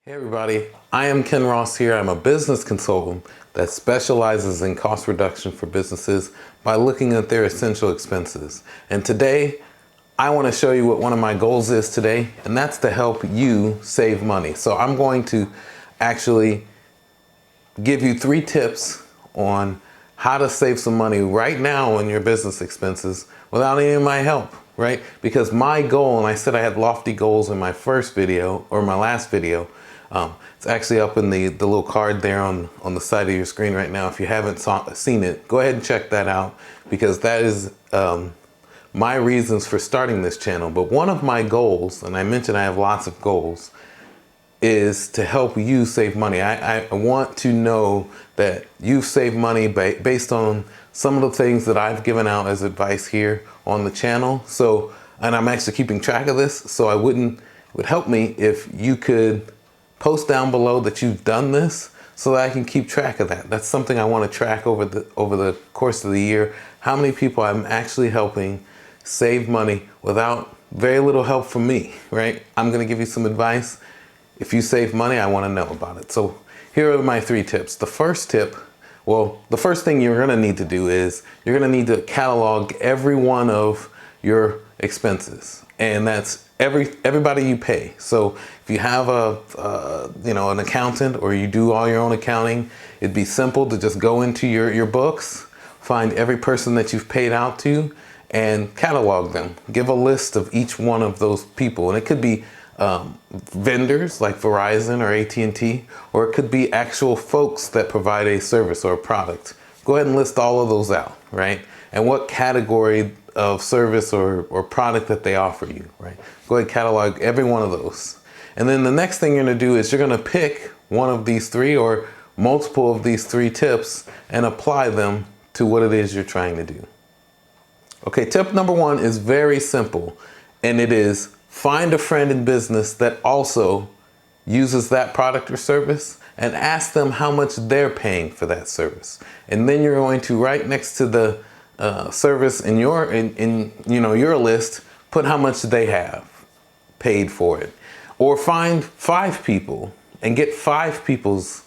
Hey everybody, I am Ken Ross here. I'm a business consultant that specializes in cost reduction for businesses by looking at their essential expenses. And today, I want to show you what one of my goals is today, and that's to help you save money. So I'm going to actually give you 3 tips on how to save some money right now on your business expenses without any of my help, right? Because my goal, and I said I had lofty goals in my first video, or my last video, it's actually up in the little card there on the side of your screen right now. If you haven't seen it, go ahead and check that out, because that is my reasons for starting this channel. But one of my goals, and I mentioned I have lots of goals, is to help you save money. I want to know that you save money based on some of the things that I've given out as advice here on the channel. So, and I'm actually keeping track of this, so it would help me if you could post down below that you've done this so that I can keep track of that. That's something I want to track over the course of the year, how many people I'm actually helping save money without very little help from me, right? I'm going to give you some advice. If you save money, I want to know about it. So here are my 3 tips. The first tip, well, the first thing you're going to need to do is you're going to need to catalog every one of your expenses, and that's everybody you pay. So if you have an accountant, or you do all your own accounting, it'd be simple to just go into your books, find every person that you've paid out to, and catalog them. Give a list of each one of those people, and it could be vendors like Verizon or AT&T, or it could be actual folks that provide a service or a product. Go ahead and list all of those out, right? And what category of service or product that they offer you, right? Go ahead and catalog every one of those. And then the next thing you're gonna do is you're gonna pick one of these 3 or multiple of these 3 tips and apply them to what it is you're trying to do. Okay, tip number 1 is very simple, and it is find a friend in business that also uses that product or service and ask them how much they're paying for that service. And then you're going to, right next to the service in your list, put how much they have paid for it. Or find 5 people and get 5 people's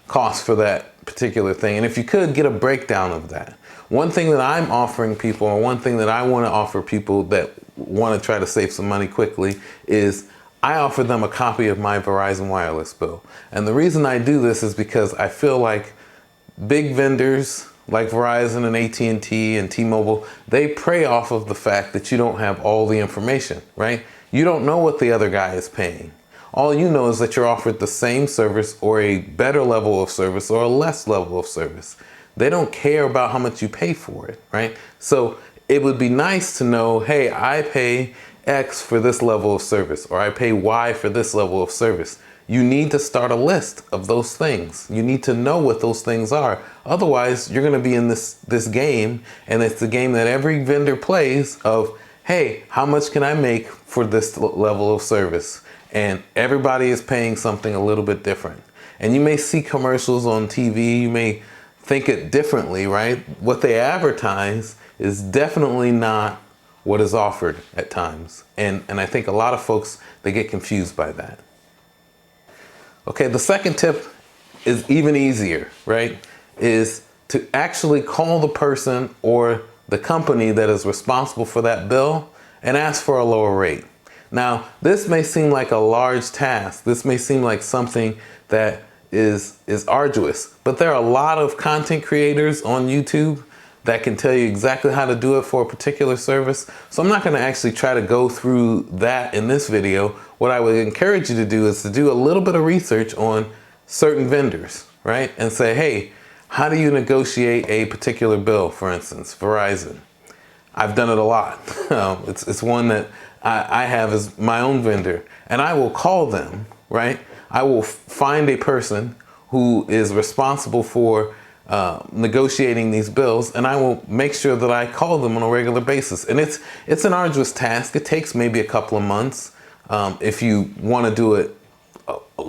cost for that particular thing. And if you could, get a breakdown of that. One thing that I'm offering people, or one thing that I want to offer people that want to try to save some money quickly, is I offer them a copy of my Verizon Wireless bill. And the reason I do this is because I feel like big vendors like Verizon and AT&T and T-Mobile, they prey off of the fact that you don't have all the information, right? You don't know what the other guy is paying. All you know is that you're offered the same service, or a better level of service, or a less level of service. They don't care about how much you pay for it, right? So it would be nice to know, hey, I pay X for this level of service, or I pay Y for this level of service. You need to start a list of those things. You need to know what those things are. Otherwise, you're going to be in this game, and it's the game that every vendor plays of, hey, how much can I make for this level of service? And everybody is paying something a little bit different. And you may see commercials on TV, you may think it differently, right? What they advertise is definitely not what is offered at times. And I think a lot of folks, they get confused by that. Okay, the second tip is even easier, right? Is to actually call the person or the company that is responsible for that bill and ask for a lower rate. Now, this may seem like a large task. This may seem like something that is arduous, but there are a lot of content creators on YouTube that can tell you exactly how to do it for a particular service. So I'm not going to actually try to go through that in this video. What I would encourage you to do is to do a little bit of research on certain vendors, right? And say, hey, how do you negotiate a particular bill? For instance, Verizon. I've done it a lot. It's one that I have as my own vendor, and I will call them, right? I will find a person who is responsible for negotiating these bills, and I will make sure that I call them on a regular basis. And it's an arduous task. It takes maybe a couple of months if you want to do it,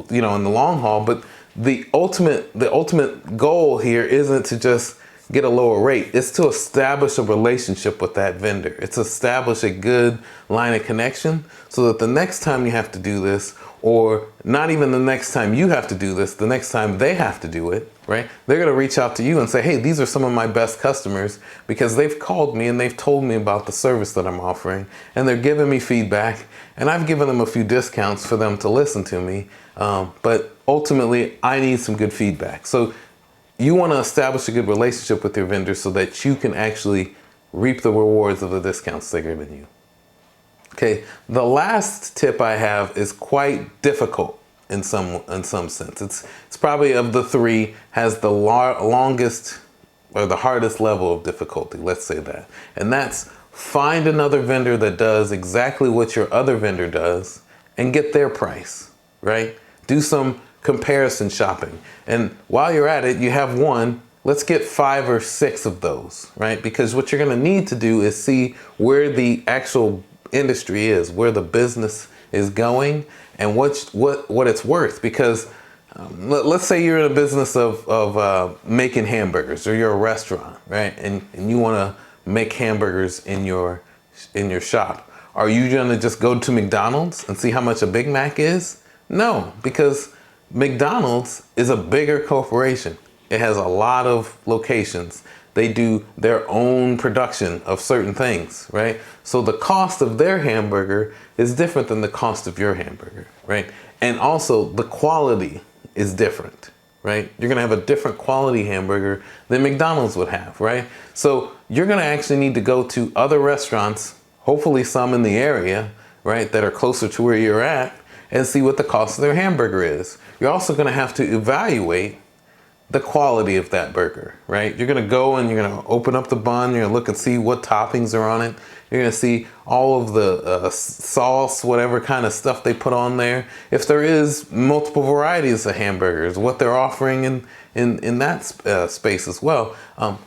in the long haul. But the ultimate goal here isn't to just get a lower rate. It's to establish a relationship with that vendor. It's establish a good line of connection so that the next time you have to do this, or not even the next time you have to do this, the next time they have to do it, right? They're gonna reach out to you and say, hey, these are some of my best customers because they've called me and they've told me about the service that I'm offering, and they're giving me feedback, and I've given them a few discounts for them to listen to me. But ultimately, I need some good feedback. So you wanna establish a good relationship with your vendors so that you can actually reap the rewards of the discounts they're giving you. Okay, the last tip I have is quite difficult in some sense. It's probably of the three has the longest or the hardest level of difficulty, let's say that. And that's find another vendor that does exactly what your other vendor does and get their price, right? Do some comparison shopping. And while you're at it, you have one, let's get 5 or 6 of those, right? Because what you're gonna need to do is see where the actual industry is, where the business is going, and what it's worth. Because let's say you're in a business of making hamburgers, or you're a restaurant, right? And you want to make hamburgers in your shop. Are you gonna just go to McDonald's and see how much a Big Mac is? No, because McDonald's is a bigger corporation. It has a lot of locations. They do their own production of certain things, right? So the cost of their hamburger is different than the cost of your hamburger, right? And also the quality is different, right? You're gonna have a different quality hamburger than McDonald's would have, right? So you're gonna actually need to go to other restaurants, hopefully some in the area, right, that are closer to where you're at, and see what the cost of their hamburger is. You're also gonna have to evaluate the quality of that burger, right? You're gonna go and you're gonna open up the bun, you're gonna look and see what toppings are on it. You're gonna see all of the sauce, whatever kind of stuff they put on there. If there is multiple varieties of hamburgers, what they're offering in that space as well.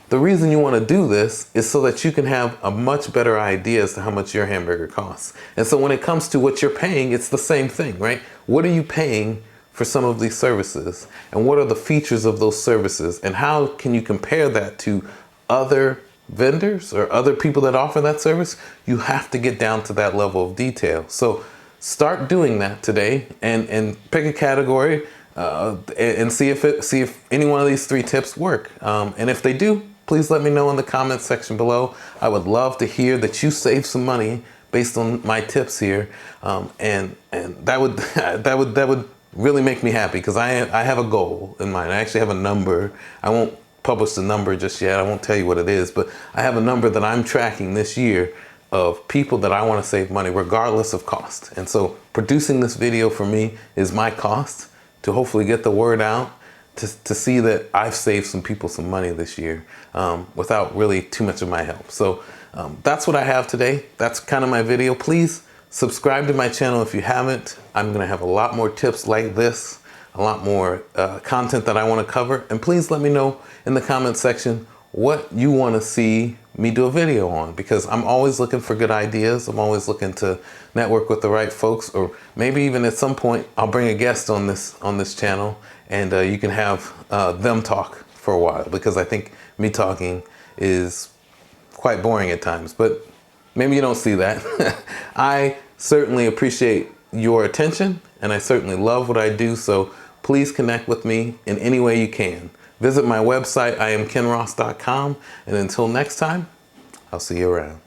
The reason you wanna do this is so that you can have a much better idea as to how much your hamburger costs. And so when it comes to what you're paying, it's the same thing, right? What are you paying for some of these services, and what are the features of those services, and how can you compare that to other vendors or other people that offer that service? You have to get down to that level of detail. So start doing that today, and pick a category and see if any one of these 3 tips work. And if they do, please let me know in the comments section below. I would love to hear that you save some money based on my tips here, and that would really make me happy, because I have a goal in mind. I actually have a number. I won't publish the number just yet. I won't tell you what it is, but I have a number that I'm tracking this year of people that I want to save money regardless of cost. And so producing this video for me is my cost to hopefully get the word out, to see that I've saved some people some money this year without really too much of my help. So that's what I have today. That's kind of my video. Please subscribe to my channel if you haven't. I'm gonna have a lot more tips like this, a lot more content that I wanna cover. And please let me know in the comment section what you wanna see me do a video on, because I'm always looking for good ideas. I'm always looking to network with the right folks, or maybe even at some point I'll bring a guest on this channel, and you can have them talk for a while, because I think me talking is quite boring at times, but maybe you don't see that. I certainly appreciate your attention, and I certainly love what I do, so please connect with me in any way you can. Visit my website, iamkenross.com, and until next time, I'll see you around.